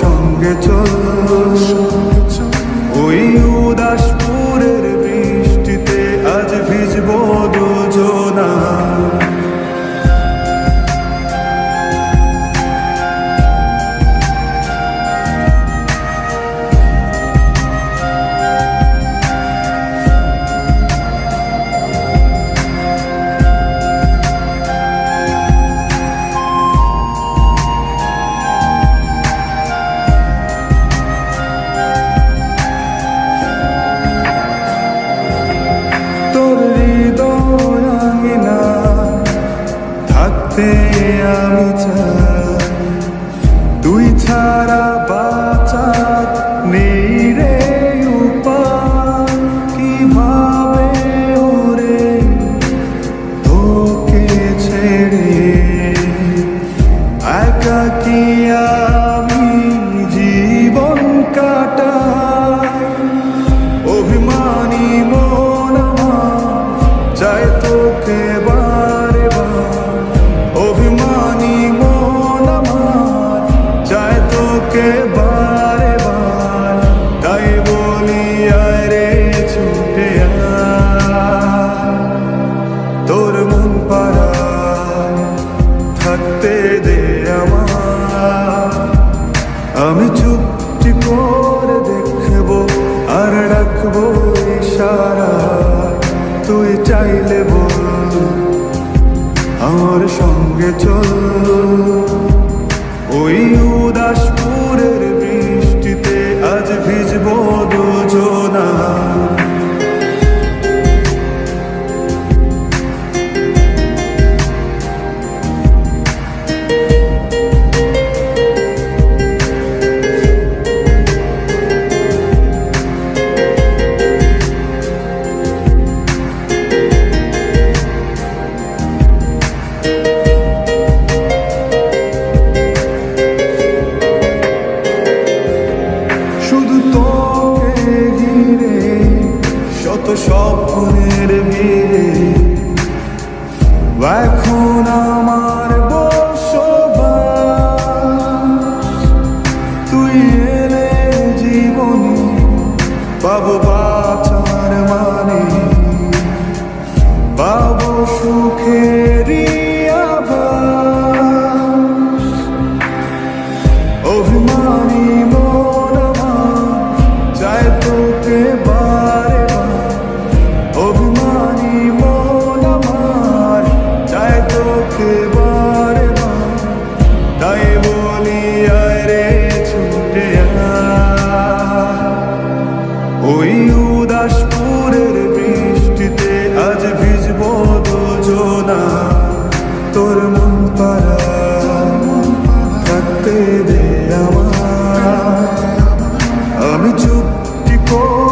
সঙ্গে চল, ওই উদাসপুরের বৃষ্টিতে আজ ভিজবো দুজনা। আমি চাই তুই ছাড়া বাঁচার নেই রে উপায়, কিভাবে ওরে তোকে ছেড়ে একাকী আমি জীবন কাটাই। অভিমানী মন আমার চায় তোকে বারে বার, অভিমানী মন আমার চায় তোকে বারে বার। তাই বলি আয় রে ছুটে আয়, তোর মন পাড়ায় থাকতে দে আমার। আমি চুপটি করে দেখবো আর রাখবো ইশারা, তুই চাইলে বল আমার সঙ্গে চল, ওই উদাসপুরের বৃষ্টিতে আজ ভিজবো দুজনা। শত স্বপ্নের ভিড়ে এখন আমার বসবাস, তুই এলে জীবনে পাবো বাঁচার মানে, পাবো সুখেরই আভাস। অভিমানী মন আমার চায় তোকে বারে বার, অভিমানী মন আমার চায় তোকে বারে বার। তাই বলি আয় রে ছুটে আয়, ওই উদাসপুরের বৃষ্টিতে আজ ভিজবো দুজনা। তোর মন পাড়ায় থাকতে দে আমার, আমি চুপটি করে